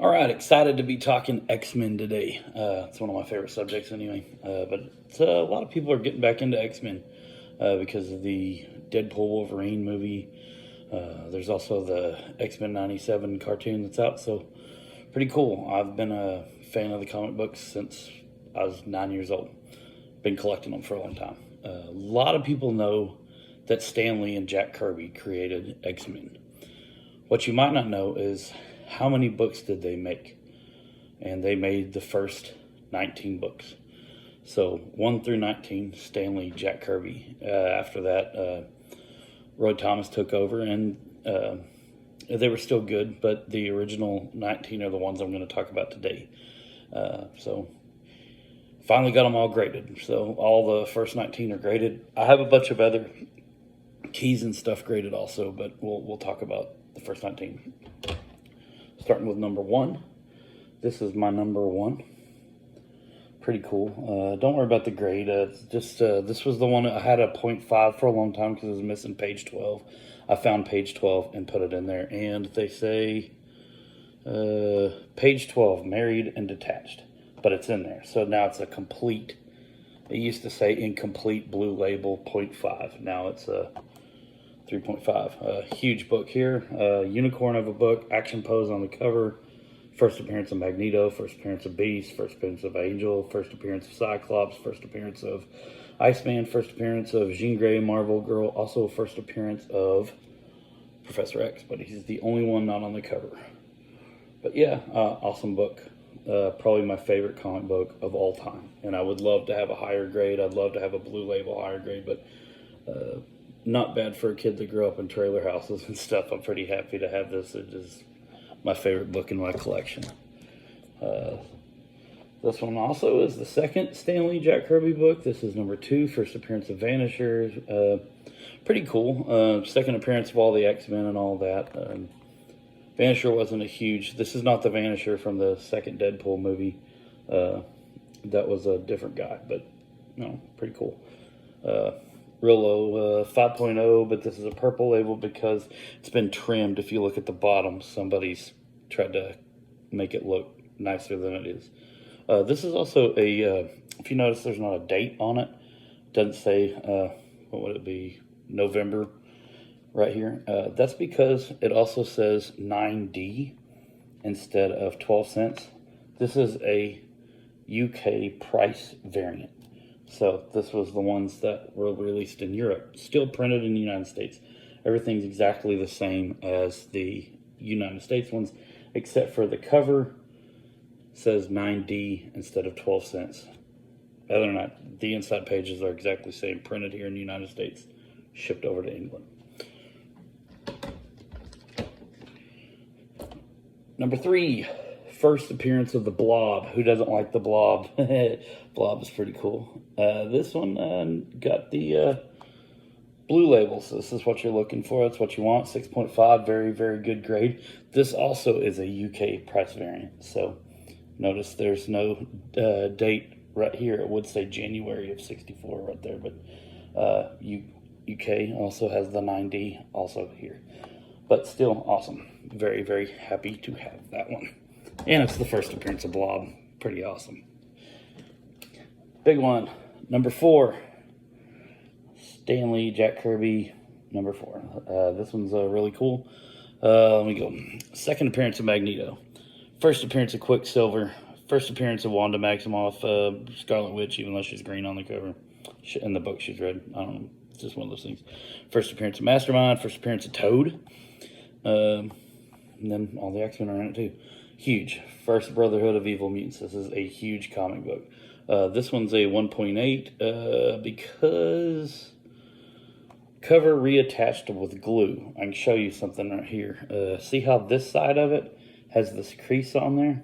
All right, excited to be talking X-Men today. It's one of my favorite subjects anyway. But a lot of people are getting back into X-Men because of the Deadpool Wolverine movie. There's also the X-Men 97 cartoon that's out, so pretty cool. I've been a fan of the comic books since I was 9 years old. Been collecting them for a long time. A lot of people know that Stan Lee and Jack Kirby created X-Men. What you might not know is how many books did they make? And they made the first 19 books. So 1 through 19, Stan Lee, Jack Kirby. After that, Roy Thomas took over, and they were still good, but the original 19 are the ones I'm going to talk about today. So finally got them all graded. So all the first 19 are graded. I have a bunch of other keys and stuff graded also, but we'll talk about the first 19. Starting with number 1. This is my number 1. Pretty cool. Don't worry about the grade. This was the one I had a 0.5 for a long time because it was missing page 12. I found page 12 and put it in there. And they say page 12, married and detached. But it's in there. So now it's a complete, it used to say incomplete blue label 0.5. Now it's a 3.5. Huge book here. Unicorn of a book. Action pose on the cover. First appearance of Magneto. First appearance of Beast. First appearance of Angel. First appearance of Cyclops. First appearance of Iceman. First appearance of Jean Grey, Marvel Girl. Also first appearance of Professor X. But he's the only one not on the cover. But yeah, awesome book. Probably my favorite comic book of all time. And I would love to have a higher grade. I'd love to have a blue label higher grade. But not bad for a kid that grew up in trailer houses and stuff. I'm pretty happy to have this. It is my favorite book in my collection. This one also is the second Stan Lee Jack Kirby book. This is number 2, first appearance of Vanishers. Pretty cool. Second appearance of all the X-Men and all that. Vanisher wasn't a huge... This is not the Vanisher from the second Deadpool movie. That was a different guy, but no, pretty cool. Real low, 5.0, but this is a purple label because it's been trimmed. If you look at the bottom, somebody's tried to make it look nicer than it is. This is also a, if you notice there's not a date on it, doesn't say, what would it be, November right here. That's because it also says 9D instead of 12 cents. This is a UK price variant. So this was the ones that were released in Europe, still printed in the United States. Everything's exactly the same as the United States ones, except for the cover says 9D instead of 12 cents. Other than that, the inside pages are exactly the same, printed here in the United States, shipped over to England. Number 3. First appearance of the Blob. Who doesn't like the Blob? Blob is pretty cool. This one got the blue labels. This is what you're looking for. That's what you want. 6.5. Very, very good grade. This also is a UK price variant. So notice there's no date right here. It would say January of 64 right there. But UK also has the 9D also here. But still awesome. Very, very happy to have that one. And it's the first appearance of Blob. Pretty awesome. Big one. Number 4. Stan Lee, Jack Kirby, number 4. This one's really cool. Let me go. Second appearance of Magneto. First appearance of Quicksilver. First appearance of Wanda Maximoff, Scarlet Witch, even though she's green on the cover. In the book she's red. I don't know. It's just one of those things. First appearance of Mastermind. First appearance of Toad. And then all the X-Men are in it too. Huge. First Brotherhood of Evil Mutants. This is a huge comic book. This one's a 1.8 because cover reattached with glue. I can show you something right here. See how this side of it has this crease on there?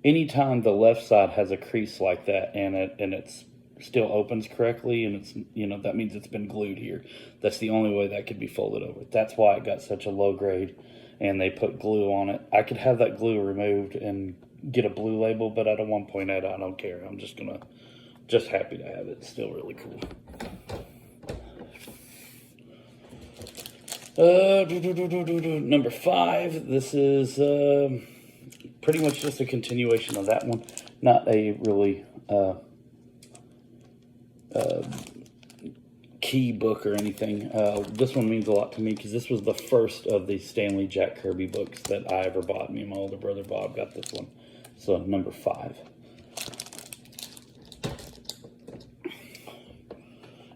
Anytime the left side has a crease like that and it's still opens correctly and it's, that means it's been glued here. That's the only way that could be folded over. That's why it got such a low grade. And they put glue on it. I could have that glue removed and get a blue label, but at a 1.8, I don't care. I'm just happy to have it. It's still really cool. Number 5. This is pretty much just a continuation of that one. Not a really key book or anything. This one means a lot to me because this was the first of the Stanley Jack Kirby books that I ever bought. Me and my older brother Bob got this one. So number 5.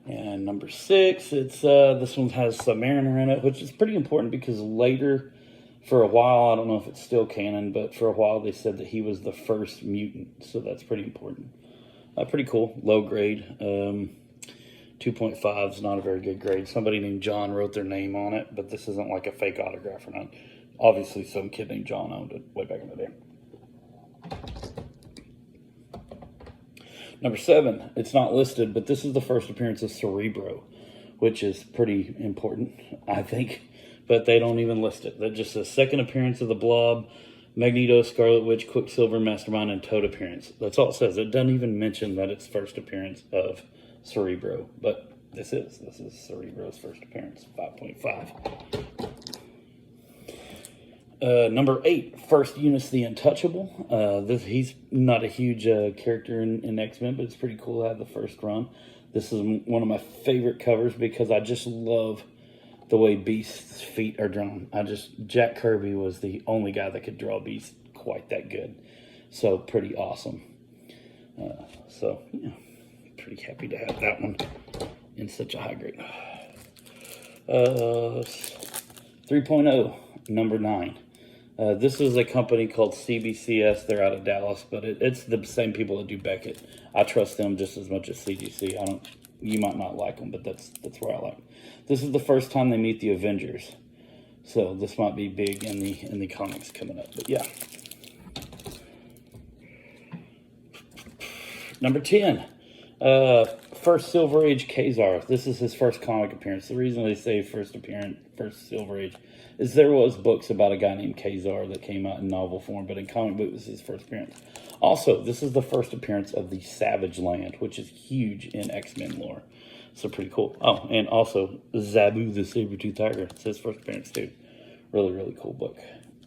And number 6, it's this one has Submariner in it, which is pretty important because later, for a while, I don't know if it's still canon, but for a while they said that he was the first mutant, so that's pretty important. Pretty cool, low grade. 2.5 is not a very good grade. Somebody named John wrote their name on it, but this isn't like a fake autograph or not. Obviously, some kid named John owned it way back in the day. Number 7, it's not listed, but this is the first appearance of Cerebro, which is pretty important, I think. But they don't even list it. That just says second appearance of the Blob, Magneto, Scarlet Witch, Quicksilver, Mastermind, and Toad appearance. That's all it says. It doesn't even mention that it's first appearance of Cerebro. But this is Cerebro's first appearance, 5.5. Number 8, first Eunice the Untouchable. He's not a huge character in X-Men, but it's pretty cool to have the first run. This is one of my favorite covers because I just love the way Beast's feet are drawn. Jack Kirby was the only guy that could draw Beast quite that good. So pretty awesome. So yeah, pretty happy to have that one in such a high grade. 3.0, number 9. This is a company called CBCS. They're out of Dallas, but it's the same people that do Beckett. I trust them just as much as CGC. You might not like them, but that's where I like. This is the first time they meet the Avengers, so this might be big in the comics coming up. But yeah, number 10. First Silver Age Kazar. This is his first comic appearance. The reason they say first Silver Age is there was books about a guy named Kazar that came out in novel form, but in comic book this is his first appearance. Also, this is the first appearance of the Savage Land, which is huge in X-Men lore. So pretty cool. Oh, and also Zabu the Saber-Tooth Tiger. It's his first appearance too. Really, really cool book.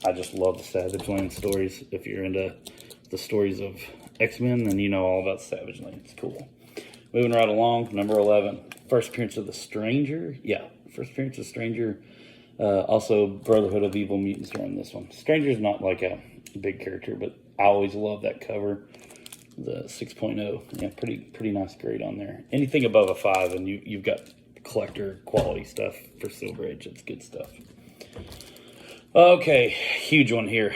I just love the Savage Land stories. If you're into the stories of X-Men, then you know all about Savage Land. It's cool. Moving right along, number 11. First appearance of the Stranger. Yeah, first appearance of Stranger. Also, Brotherhood of Evil Mutants are in this one. Stranger's not like a big character, but I always love that cover. The 6.0. Yeah, pretty nice grade on there. Anything above a 5, and you've got collector quality stuff for Silver Age. It's good stuff. Okay, huge one here.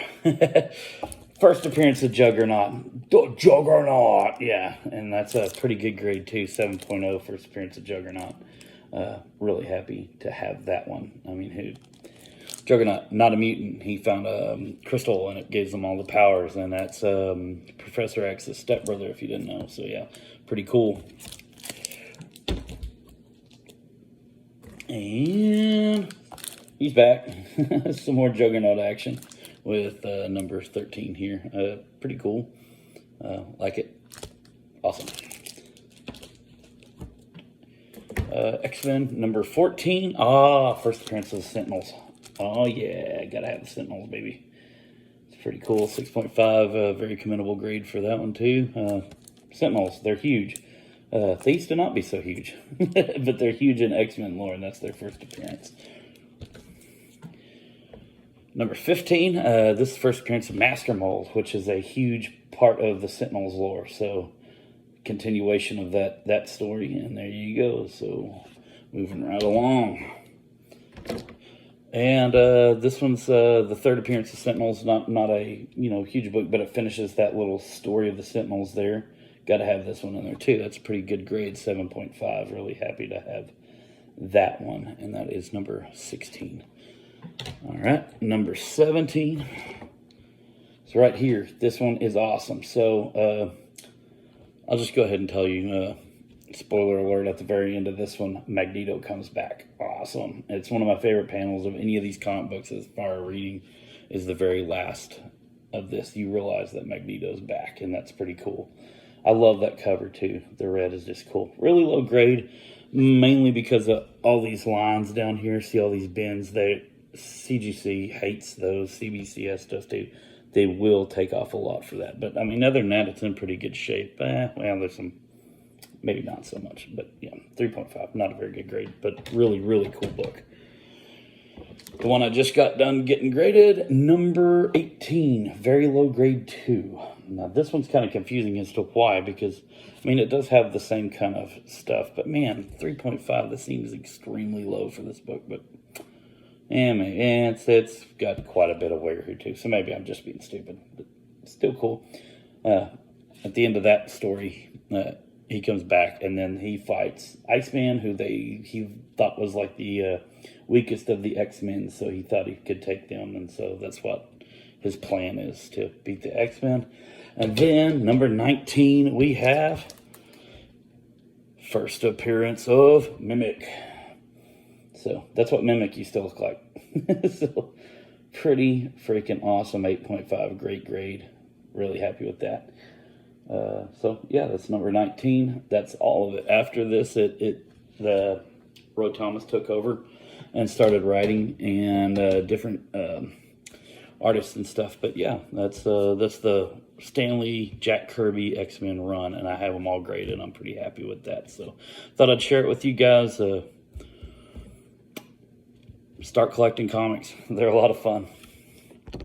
First appearance of Juggernaut. The Juggernaut! Yeah, and that's a pretty good grade too. 7.0, first appearance of Juggernaut. Really happy to have that one. I mean, Juggernaut, not a mutant. He found a crystal and it gives him all the powers, and that's Professor X's stepbrother, if you didn't know. So yeah, pretty cool. And he's back. Some more Juggernaut action with number 13 here. Pretty cool. Like it. Awesome. X-Men number 14. First appearance of the Sentinels. Oh yeah, gotta have the Sentinels, baby. It's pretty cool. 6.5, very commendable grade for that one too. Sentinels, they're huge. They used to not be so huge, but they're huge in X-Men lore, and that's their first appearance. Number 15, this is the first appearance of Master Mold, which is a huge part of the Sentinels lore. So, continuation of that story, and there you go. So, moving right along. And this one's the third appearance of Sentinels. Not a huge book, but it finishes that little story of the Sentinels there. Got to have this one in there too. That's a pretty good grade, 7.5. Really happy to have that one, and that is number 16. All right, number 17. So right here, this one is awesome. So I'll just go ahead and tell you, spoiler alert, at the very end of this one, Magneto comes back. Awesome. It's one of my favorite panels of any of these comic books as far as reading, is the very last of this. You realize that Magneto's back, and that's pretty cool. I love that cover too. The red is just cool. Really low grade, mainly because of all these lines down here. See all these bends? CGC hates those. CBCS does too. they will take off a lot for that. But I mean, other than that, it's in pretty good shape. Well, there's some, maybe not so much, but yeah, 3.5, not a very good grade, but really, really cool book. The one I just got done getting graded, number 18, very low grade 2. Now, this one's kind of confusing as to why, because, I mean, it does have the same kind of stuff, but man, 3.5, this seems extremely low for this book, but, man, it's got quite a bit of wear here, too, so maybe I'm just being stupid, but still cool. At the end of that story, he comes back, and then he fights Iceman, who he thought was like the weakest of the X-Men, so he thought he could take them, and so that's what his plan is, to beat the X-Men. And then, number 19, we have first appearance of Mimic. So, that's what Mimic used to look like. So, pretty freaking awesome, 8.5, great grade. Really happy with that. So yeah, that's number 19. That's all of it. After this, the Roy Thomas took over and started writing, and different artists and stuff. But yeah, that's the Stanley Jack Kirby X-Men run, and I have them all graded. I'm pretty happy with that. So thought I'd share it with you guys. Start collecting comics. They're a lot of fun.